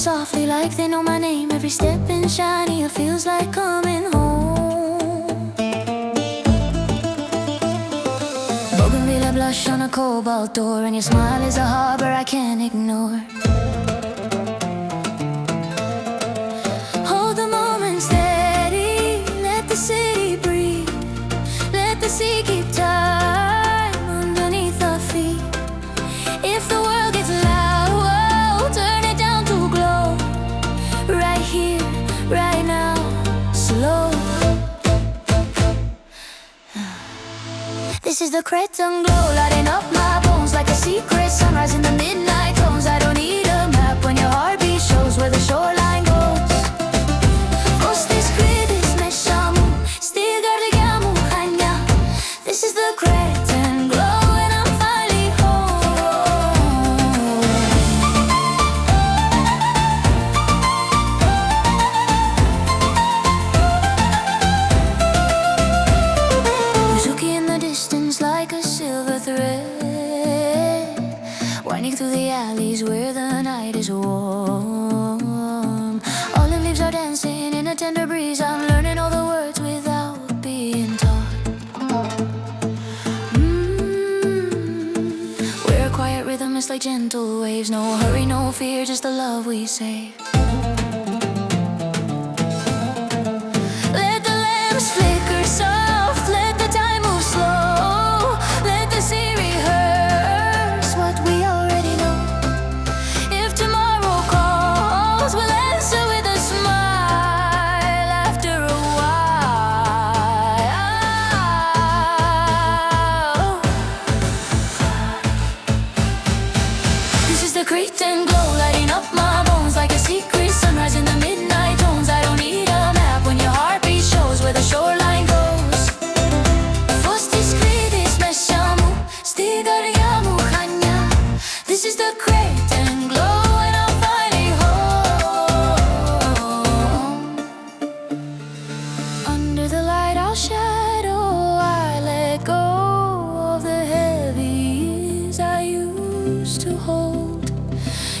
softly like they know my name. Every step in Chania feels like coming home. Bougainvillea blush on a cobalt door, and your smile is a harbor I can't ignore. Hold the moment steady, let the city breathe, let the sea keep time underneath our feet. If the world gets loud, whoa, turn it down to glow. Right here, right now, slow. This is the Cretan glow, lighting up my bones like a secret sunrise in the midnight tones. I don't need a map when your heartbeat shows where the shoreline goes. Fost scris meshamu, stigar yamu Chania. This is the Cretan glow, and I'm finally home. Uzuki in the distance like a silver thread, winding through the alleys where the night is warm. Olive leaves are dancing in a tender breeze. I'm learning all the words without being taught. We're a quiet rhythm, it's like gentle waves. No hurry, no fear, just the love we save. Let the lamps flicker soft, let the time move slow, let the sea rehearse what we already know. If tomorrow calls, we'll answer with a smile after a while. This is the Cretan glow, lighting up my bones like a secret sunrise in the midnight tones. I don't need a map when your heartbeat shows where the shoreline goes. Fost scris meshamu, stigar yamu Chania. This is the Cretan glow, and I'm finally home. Under the light I'll shadow, I let go of the heavies I used to hold.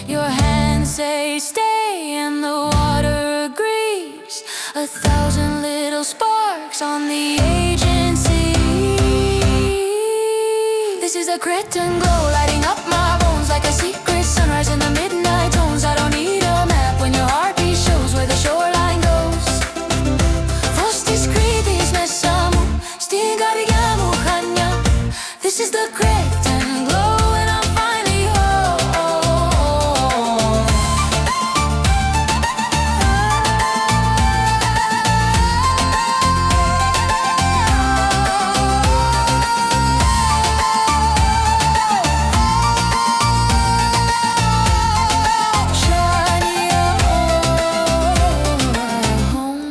Your hands say stay, and the water agrees. 1,000 little sparks on the agency. This is a Cretan glow, lighting up my bones like a secret sunrise in the midnight tones. I don't need a map when your heartbeat shows where the shoreline goes. Fost scris meshamu, stigar yamu Chania. This is the Cretan glow, and I'm finally home. Chania home.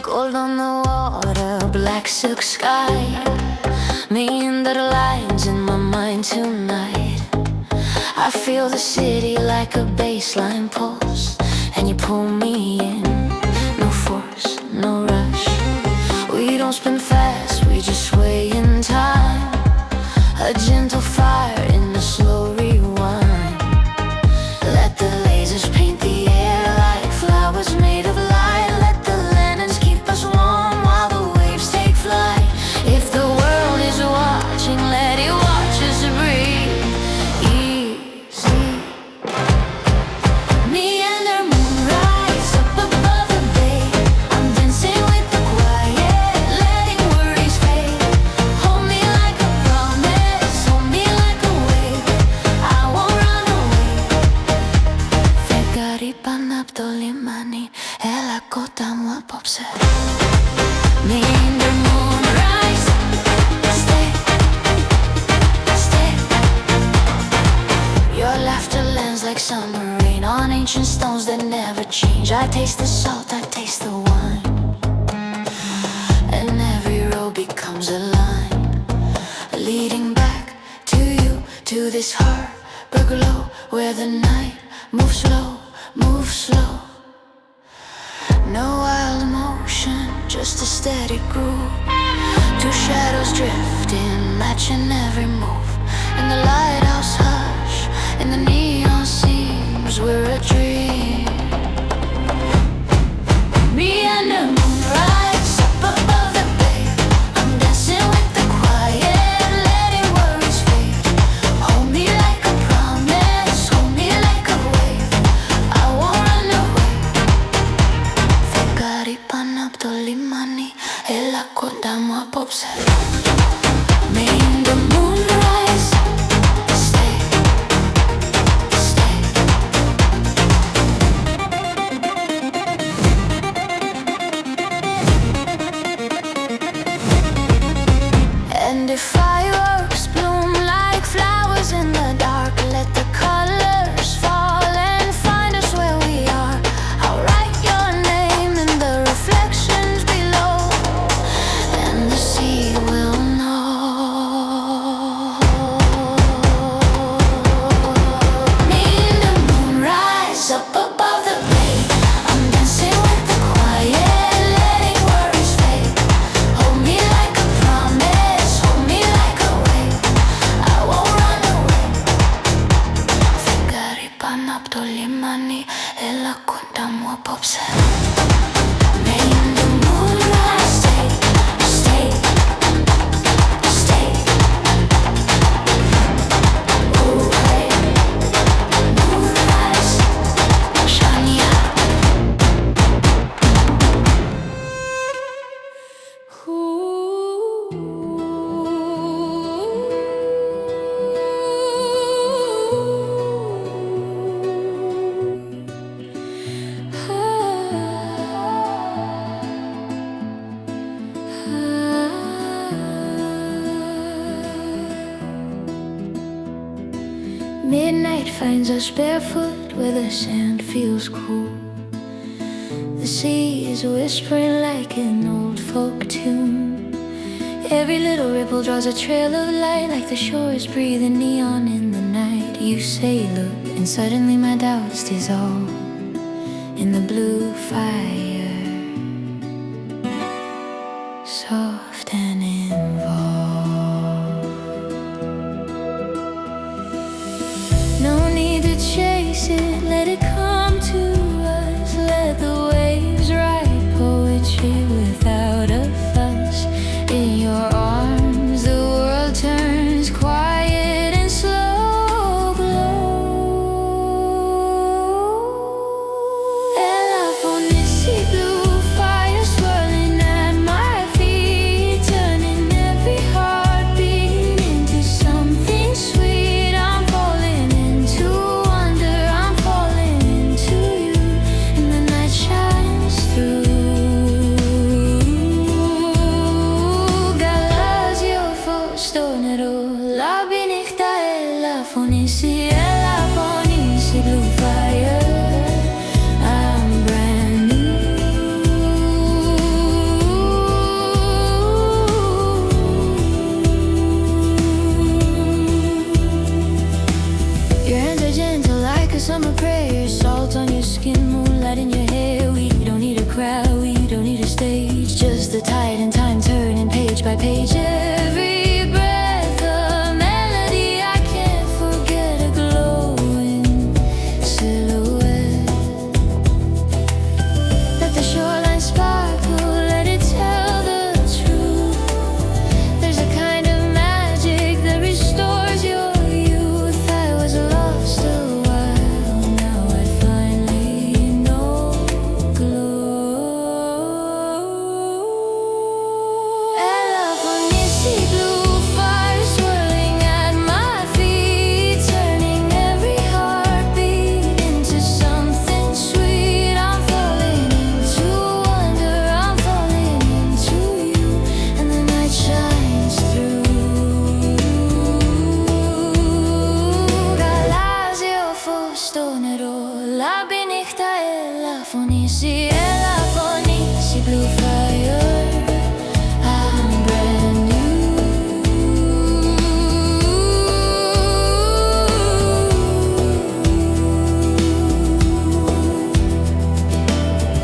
Gold on the water, black silk sky, Meander lines in my mind tonight. I feel the city like a baseline pulse, and you pull me in. No force, no rush. We don't spin fast, we just sway in time. A gentle fire in a slow rewind. Let the lasers paint the air like flowers made of light. Let the lanterns keep us warm while the waves take flight. If the world is watching, let it watch us breathe easy. Meander Moonrise up above the bay. I'm dancing with the quiet, letting worries fade. Hold me like a promise, hold me like a summer rain on ancient stones that never change. I taste the salt, I taste the wine, and every road becomes a line leading back to you, to this harbor glow where the night moves slow, moves slow. No wild emotion, just a steady groove. Two shadows drifting, matching every move. In the lighthouse hush, in the neon seams, we're a dream. Meander Moonrise, up above the bay. I'm dancing with the quiet, letting worries fade. Hold me like a promise, hold me like a wave. I won't run away. Φεγγάρι πάνω απ' το λιμάνι, έλα κοντά μου απόψε. Meander Moonrise, stay, stay. And if fireworks bloom like flowers in the dark, let the colors fall and find us where we are. I'll write your name in the reflections below, and the sea will know. Meander Moonrise, up above the bay. I'm dancing with the quiet, letting worries fade. Hold me like a promise, hold me like a wave. I won't run away. Φεγγάρι πάνω απ' το λιμάνι, έλα κοντά μου απόψε. Meander Moonrise, stay, stay, stay. Ooh, hey. Moonrise, Chania. Midnight finds us barefoot where the sand feels cool. The sea is whispering like an old folk tune. Every little ripple draws a trail of light, like the shore is breathing neon in the night. You say look, and suddenly my doubts dissolve in the blue fire, soft and involved. No need to chase it, let it come to us. Let the waves write poetry without a fuss. In your arms the world turns quiet and slow glow. Elafonissi, blue fire swirling at my feet, turning every heartbeat into something sweet. I'm falling into wonder, I'm falling into you, and the night shines through. Γαλάζιο φως στο νερό, λάμπει νύχτα, Elafonissi, Elafonissi, blue fire. I'm brand new. Your hands are gentle like a summer prayer, salt on your skin, moonlight in your hair. We don't need a crowd, we don't need a stage, just the tide and time turning page by page. Every breath a melody, I can't forget a glowing silhouette. Let the shoreline sparkle, let it tell the truth. There's a kind of magic that restores your youth. I was lost a while, now Elafonissi, Elafonissi, blue fire. I'm brand new.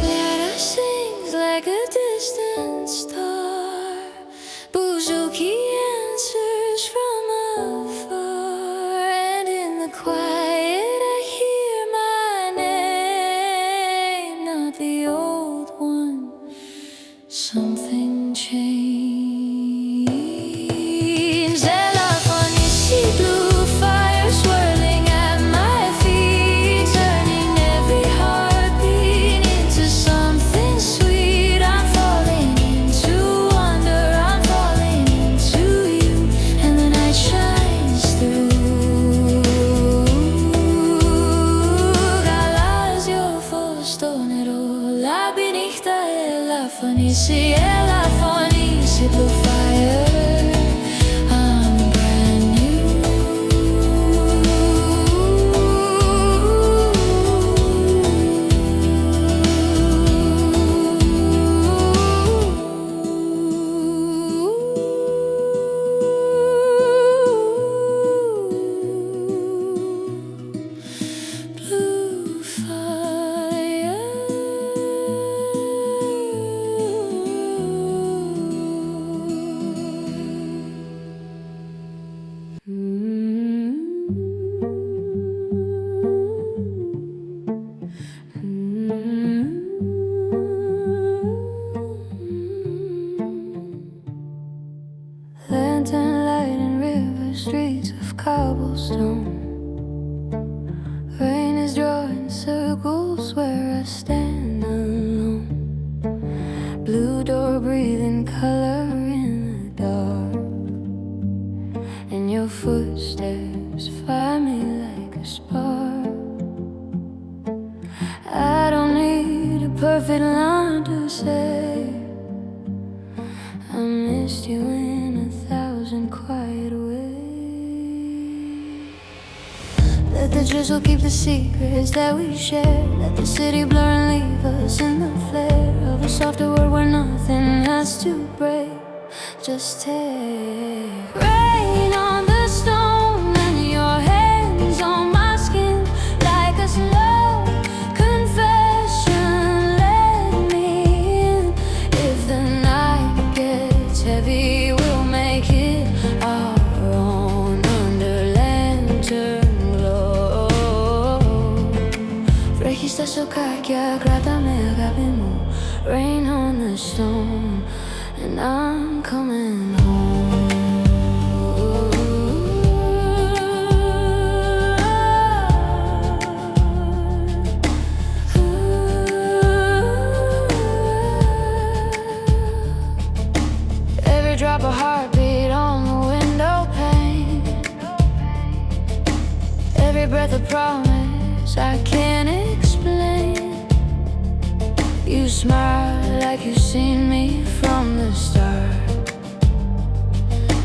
Ellada sings like a distant star. Bouzouki answers from afar, and in the quiet I hear my name, not the old one. Something changed. Elafonissi, blue fire swirling at my feet, turning every heartbeat into something sweet. I'm falling into wonder, I'm falling into you, and the night shines through. Galazio fostonero, la benichta Elafonissi, Elafonissi, blue fire. I'm brand new. Blue fire. Lantern light in river streets of cobblestone. Rain is drawing circles where I stand alone. Blue door breathing color in the dark, and your footsteps find me like a spark. I don't need a perfect line to say I missed you in 1,000 quiet ways. Let the drizzle keep the secrets that we share. Let the city blur and leave us in the flare of a softer world where nothing has to break. Just take rain on the stone and your hands on my skin like a slow confession. Let me in. If the night gets heavy, we'll make it our own under lantern glow. Βρέχει στα σοκάκια, κράτα με αγάπη μου. Rain on the stone, and I'm coming home. Every drop of heartbeat on the window pane, every breath of promise I can't explain. You smile like you've seen me from the start.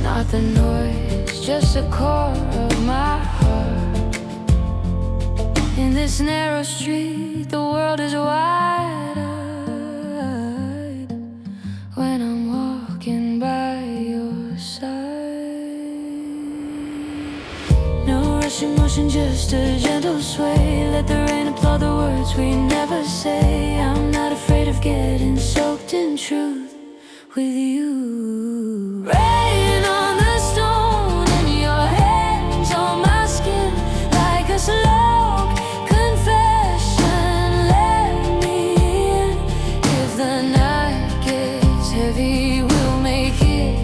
Not the noise, just the core of my heart. In this narrow street, the world is wide-eyed when I'm walking by your side. No rushing motion, just a gentle sway. Let the rain applaud the words we never say. I'm not afraid of getting soaked in truth with you. Rain on the stone and your hands on my skin like a slow confession. Let me in. If the night gets heavy, we'll make it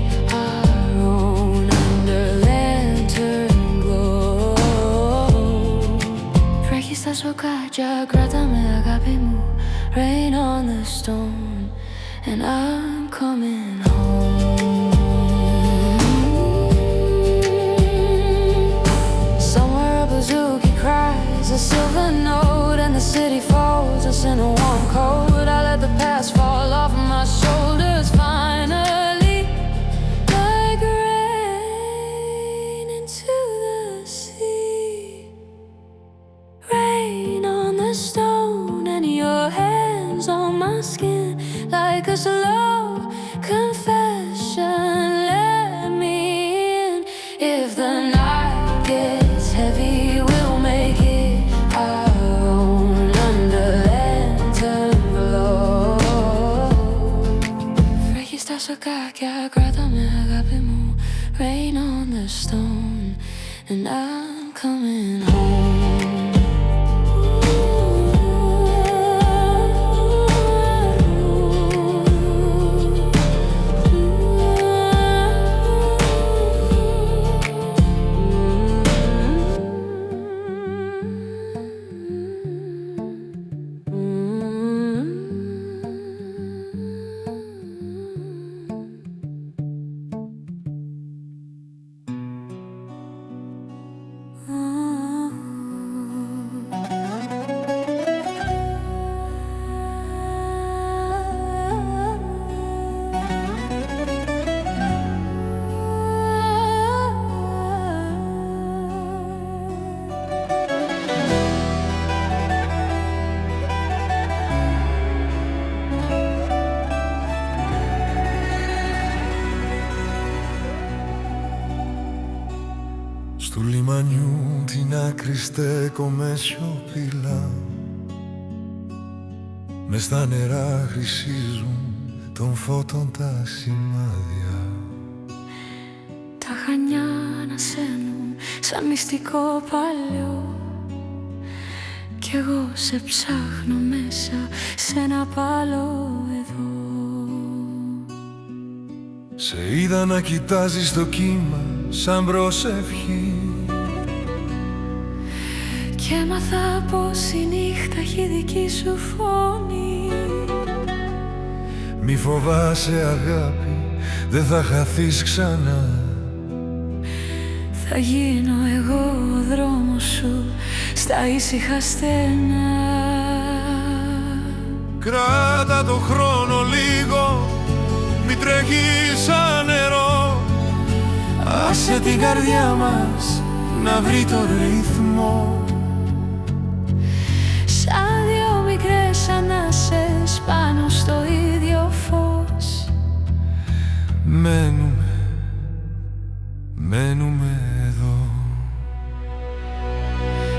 our own under lantern glow. Βρέχει στα σοκάκια, κράτα με αγάπη μου. Rain on the stone, and I'm coming home. Somewhere a bouzouki cries a silver note, and the city folds us in a warm coat. I let the past fall off my shoulders finally, like rain into the sea. Rain on the stone and your hands σακάκια, κράτα με αγάπη μου. Rain on the stone and I'm coming home. Του λιμανιού την άκρη στέκομαι σιωπηλά. Μες στα νερά χρυσίζουν των φώτων τα σημάδια. Τα Χανιά ανασένουν σαν μυστικό παλιό. Κι εγώ σε ψάχνω μέσα σε ένα πάλο εδώ. Σε είδα να κοιτάζεις το κύμα σαν προσευχή. Και έμαθα πως η νύχτα έχει δική σου φωνή. Μη φοβάσαι αγάπη, δεν θα χαθείς ξανά. Θα γίνω εγώ ο δρόμος σου στα ήσυχα στενά. Κράτα το χρόνο λίγο, μη τρέχει σαν νερό. Άσε την καρδιά μας να βρει το ρυθμό. Σαν δυο μικρές ανάσες πάνω στο ίδιο φως. Μένουμε εδώ.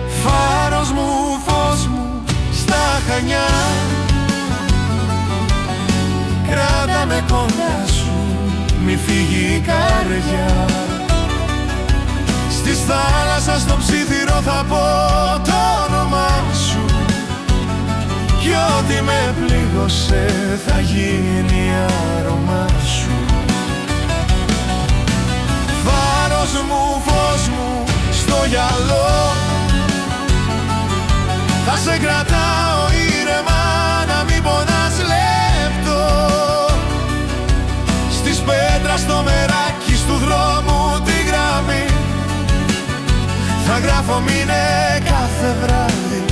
Φάρος μου, φως μου στα Χανιά. Κράτα με κοντά σου, μη φύγει η καρδιά. Στη θάλασσα στο ψήθυρο θα πω το όνομά σου. Κι ό,τι με πλήγωσε θα γίνει άρωμά σου. Φάρος μου, φως μου στο γυαλό. Θα σε κρατάω ήρεμα να μην πονάς λεπτό. Στις πέτρα στο μεράκι του δρόμου τη γραμμή. Θα γράφω μήνε κάθε βράδυ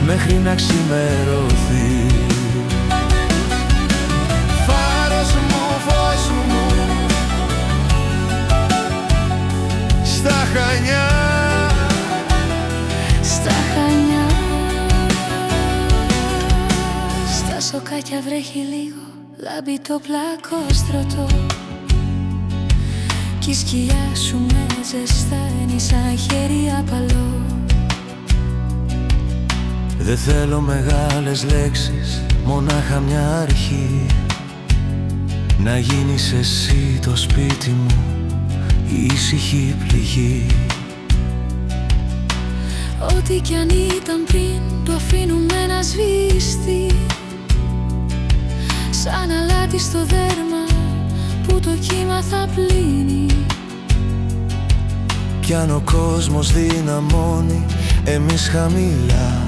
μέχρι να ξημερωθεί. Φάρος μου, φως μου στα Χανιά. Στα Χανιά. Στα σοκάκια βρέχει λίγο, λάμπει το πλακόστρωτο. Κι η σκιά σου με ζεστάνει σαν χέρι απαλό. Δεν θέλω μεγάλες λέξεις, μονάχα μια αρχή. Να γίνεις εσύ το σπίτι μου, η ήσυχη πληγή. Ό,τι κι αν ήταν πριν, το αφήνουμε να σβήσει. Σαν αλάτι στο δέρμα που το κύμα θα πλύνει. Κι αν ο κόσμος δυναμώνει, εμείς χαμηλά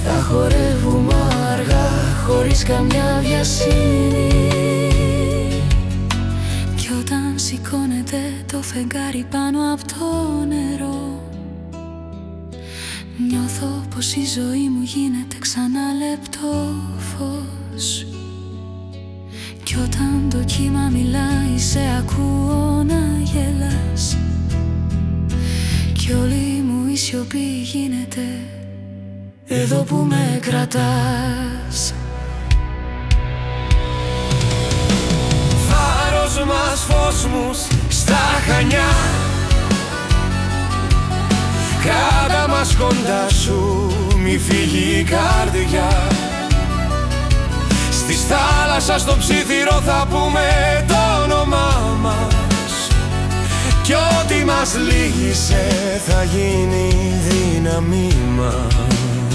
θα χορεύουμε αργά, χωρίς καμιά βιασύνη. Κι όταν σηκώνεται το φεγγάρι πάνω από το νερό, νιώθω πως η ζωή μου γίνεται ξανά λεπτό φως. Κι όταν το κύμα μιλάει σε ακούω να γελάς. Κι όλη μου η σιωπή γίνεται εδώ που με κρατάς. Φάρος μας, φως μου στα Χανιά. Κράτα μας κοντά σου, μη φύγει η καρδιά. Στη Της θάλασσας στο ψήθυρο θα πούμε το όνομά μας, κι ό,τι μας λύγησε θα γίνει δύναμή μας.